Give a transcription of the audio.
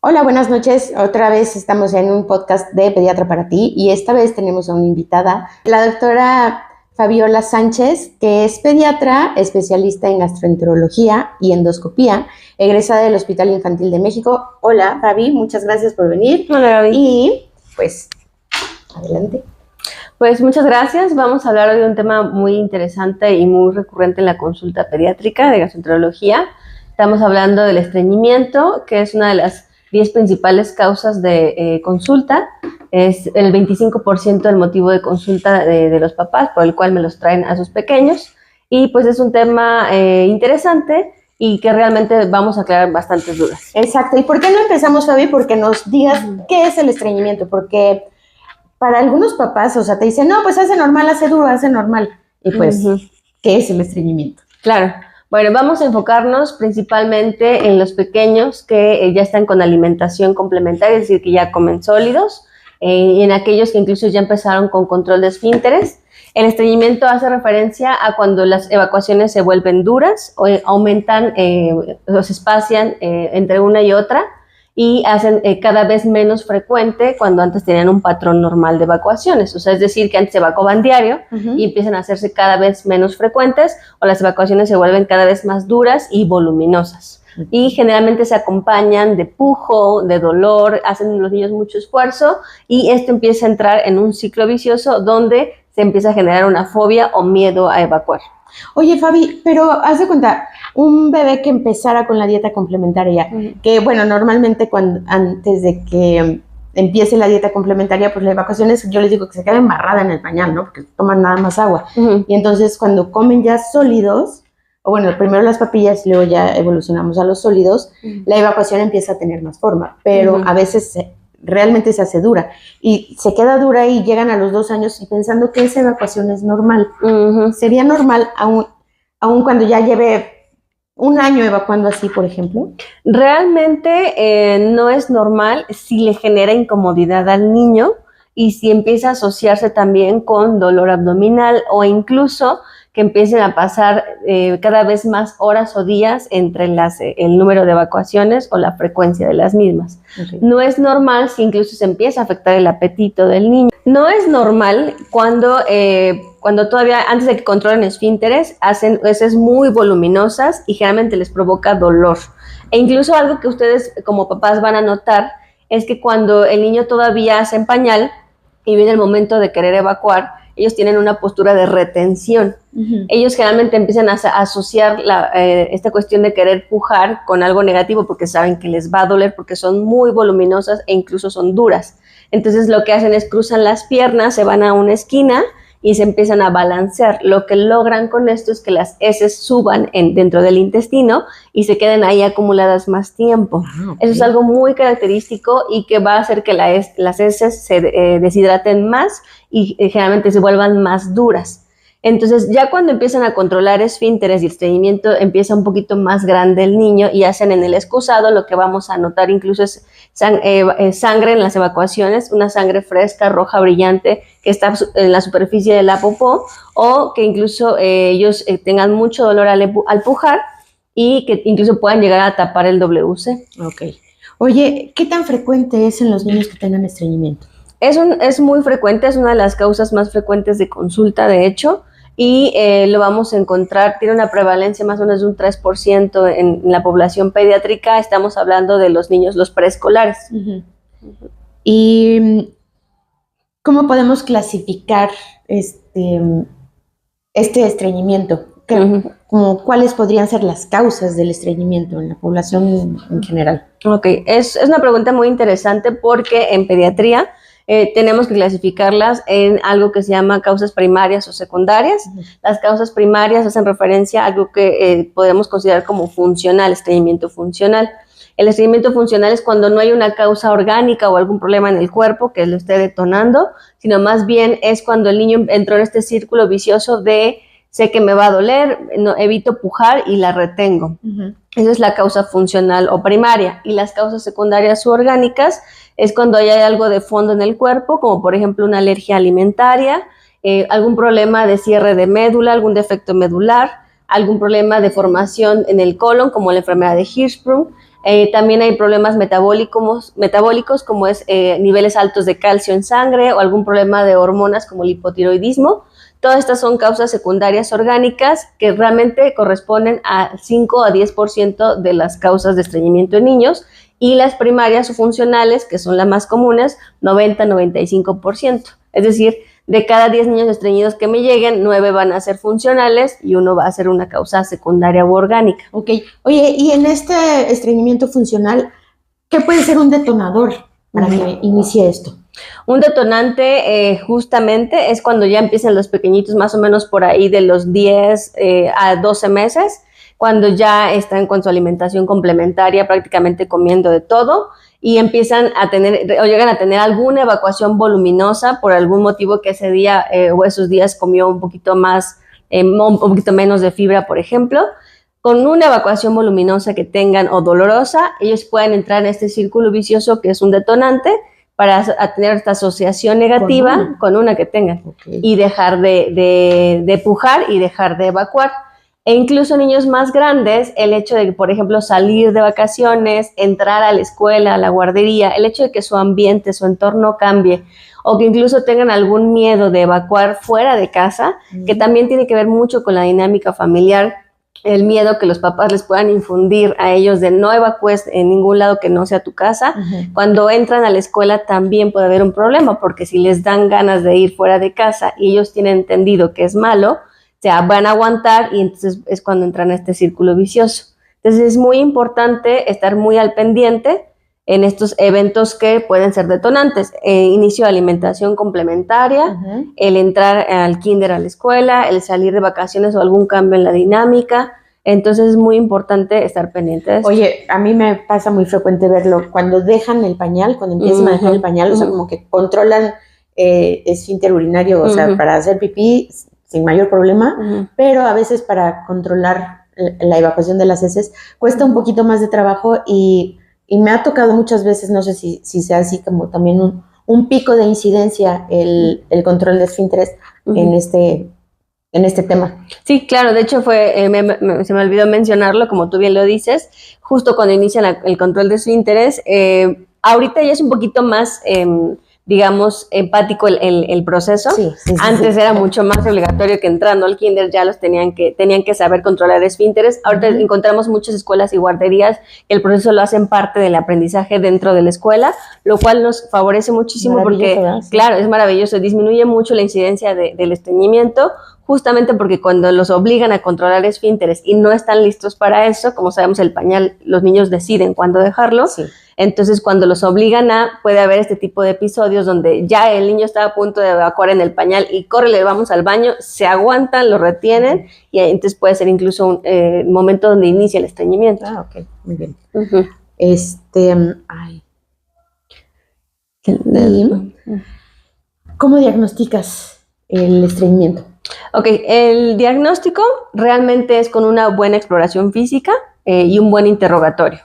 Hola, buenas noches. Otra vez estamos en un podcast de Pediatra para ti y esta vez tenemos a una invitada, la doctora Fabiola Sánchez, que es pediatra, especialista en gastroenterología y endoscopía, egresada del Hospital Infantil de México. Hola, Fabi, muchas gracias por venir. Hola, Gaby. Y pues, adelante. Pues muchas gracias. Vamos a hablar hoy de un tema muy interesante y muy recurrente en la consulta pediátrica de gastroenterología. Estamos hablando del estreñimiento, que es una de las 10 principales causas de consulta. Es el 25% del motivo de consulta de los papás, por el cual me los traen a sus pequeños. Y pues es un tema interesante y que realmente vamos a aclarar bastantes dudas. Exacto. ¿Y por qué no empezamos, Fabi? Porque nos digas qué es el estreñimiento, porque para algunos papás, o sea, te dicen, no, pues hace normal, hace duro, hace normal. Y pues, ¿qué es el estreñimiento? Claro. Bueno, vamos a enfocarnos principalmente en los pequeños que ya están con alimentación complementaria, es decir, que ya comen sólidos, y en aquellos que incluso ya empezaron con control de esfínteres. El estreñimiento hace referencia a cuando las evacuaciones se vuelven duras o aumentan o se espacian entre una y otra y hacen cada vez menos frecuente cuando antes tenían un patrón normal de evacuaciones. O sea, es decir, que antes se evacuaban diario y empiezan a hacerse cada vez menos frecuentes o las evacuaciones se vuelven cada vez más duras y voluminosas. Y generalmente se acompañan de pujo, de dolor, hacen los niños mucho esfuerzo y esto empieza a entrar en un ciclo vicioso donde se empieza a generar una fobia o miedo a evacuar. Oye, Fabi, pero haz de cuenta, un bebé que empezara con la dieta complementaria, que bueno, normalmente antes de que empiece la dieta complementaria, pues la evacuación es, yo les digo que se queda embarrada en el pañal, ¿no? Porque toman nada más agua. Y entonces cuando comen ya sólidos, o bueno, primero las papillas y luego ya evolucionamos a los sólidos, la evacuación empieza a tener más forma, pero a veces realmente se hace dura y se queda dura y llegan a los 2 años y pensando que esa evacuación es normal. ¿Sería normal aún cuando ya lleve un año evacuando así, por ejemplo? Realmente no es normal si le genera incomodidad al niño y si empieza a asociarse también con dolor abdominal o incluso que empiecen a pasar cada vez más horas o días entre el número de evacuaciones o la frecuencia de las mismas. No es normal si incluso se empieza a afectar el apetito del niño. No es normal cuando todavía, antes de que controlen esfínteres, hacen heces muy voluminosas y generalmente les provoca dolor. E incluso algo que ustedes como papás van a notar es que cuando el niño todavía hace en pañal y viene el momento de querer evacuar, ellos tienen una postura de retención. Ellos generalmente empiezan a asociar esta cuestión de querer pujar con algo negativo porque saben que les va a doler porque son muy voluminosas e incluso son duras. Entonces lo que hacen es cruzan las piernas, se van a una esquina y se empiezan a balancear. Lo que logran con esto es que las heces suban dentro del intestino y se queden ahí acumuladas más tiempo. Eso es algo muy característico y que va a hacer que las heces se deshidraten más y generalmente se vuelvan más duras. Entonces, ya cuando empiezan a controlar esfínteres y el estreñimiento empieza un poquito más grande el niño y hacen en el excusado, lo que vamos a notar incluso es sangre en las evacuaciones, una sangre fresca, roja, brillante, que está en la superficie de la popó, o que incluso ellos tengan mucho dolor al pujar y que incluso puedan llegar a tapar el WC. Ok. Oye, ¿qué tan frecuente es en los niños que tengan estreñimiento? Es muy frecuente, es una de las causas más frecuentes de consulta, de hecho, y lo vamos a encontrar, tiene una prevalencia más o menos de un 3% en la población pediátrica. Estamos hablando de los niños, los preescolares. ¿Y cómo podemos clasificar este estreñimiento? Como, ¿cuáles podrían ser las causas del estreñimiento en la población en general? Ok, es una pregunta muy interesante porque en pediatría tenemos que clasificarlas en algo que se llama causas primarias o secundarias. Las causas primarias hacen referencia a algo que podemos considerar como funcional, estreñimiento funcional. El estreñimiento funcional es cuando no hay una causa orgánica o algún problema en el cuerpo que lo esté detonando, sino más bien es cuando el niño entró en este círculo vicioso de sé que me va a doler, no, evito pujar y la retengo. Esa es la causa funcional o primaria. Y las causas secundarias u orgánicas es cuando hay algo de fondo en el cuerpo, como por ejemplo una alergia alimentaria, algún problema de cierre de médula, algún defecto medular, algún problema de formación en el colon, como la enfermedad de Hirschsprung, También hay problemas metabólicos como es niveles altos de calcio en sangre o algún problema de hormonas como el hipotiroidismo. Todas estas son causas secundarias orgánicas que realmente corresponden a 5 a 10% de las causas de estreñimiento en niños, y las primarias o funcionales, que son las más comunes, 90-95%. Es decir, de cada 10 niños estreñidos que me lleguen, 9 van a ser funcionales y 1 va a ser una causa secundaria u orgánica. Ok. Oye, y en este estreñimiento funcional, ¿qué puede ser un detonador para que inicie esto? Un detonante justamente es cuando ya empiezan los pequeñitos, más o menos por ahí de los 10 a 12 meses, cuando ya están con su alimentación complementaria, prácticamente comiendo de todo, y empiezan a tener o llegan a tener alguna evacuación voluminosa por algún motivo, que ese día o esos días comió un poquito más, un poquito menos de fibra, por ejemplo. Con una evacuación voluminosa que tengan o dolorosa, ellos pueden entrar en este círculo vicioso que es un detonante para tener esta asociación negativa con una que tengan, y dejar de pujar y dejar de evacuar. E incluso niños más grandes, el hecho de, por ejemplo, salir de vacaciones, entrar a la escuela, a la guardería, el hecho de que su ambiente, su entorno cambie, o que incluso tengan algún miedo de evacuar fuera de casa, que también tiene que ver mucho con la dinámica familiar, el miedo que los papás les puedan infundir a ellos de no evacúes en ningún lado que no sea tu casa. Cuando entran a la escuela también puede haber un problema, porque si les dan ganas de ir fuera de casa y ellos tienen entendido que es malo, o sea, van a aguantar, y entonces es cuando entran a este círculo vicioso. Entonces es muy importante estar muy al pendiente en estos eventos que pueden ser detonantes. Inicio de alimentación complementaria, el entrar al kinder, a la escuela, el salir de vacaciones o algún cambio en la dinámica. Entonces es muy importante estar pendiente de esto. Oye, a mí me pasa muy frecuente verlo cuando dejan el pañal, cuando empiezan a dejar el pañal, o sea, como que controlan esfínter urinario, o sea, para hacer pipí sin mayor problema, pero a veces para controlar la evacuación de las heces cuesta un poquito más de trabajo, y me ha tocado muchas veces, no sé si sea así, como también un pico de incidencia el control de esfínteres en este tema. Sí, claro, de hecho se me olvidó mencionarlo, como tú bien lo dices, justo cuando inician el control de esfínteres. Ahorita ya es un poquito más, digamos, empático el proceso. Sí, Antes era mucho más obligatorio que entrando al kinder ya los tenían que saber controlar esfínteres. Ahorita encontramos muchas escuelas y guarderías que el proceso lo hacen parte del aprendizaje dentro de la escuela, lo cual nos favorece muchísimo porque, claro, es maravilloso, disminuye mucho la incidencia del estreñimiento, justamente porque cuando los obligan a controlar esfínteres y no están listos para eso, como sabemos, el pañal, los niños deciden cuándo dejarlo. Entonces, cuando los obligan puede haber este tipo de episodios donde ya el niño está a punto de evacuar en el pañal y córrele, vamos al baño, se aguantan, lo retienen, y entonces puede ser incluso un momento donde inicia el estreñimiento. Ok, muy bien. ¿Cómo diagnosticas el estreñimiento? Ok, el diagnóstico realmente es con una buena exploración física y un buen interrogatorio.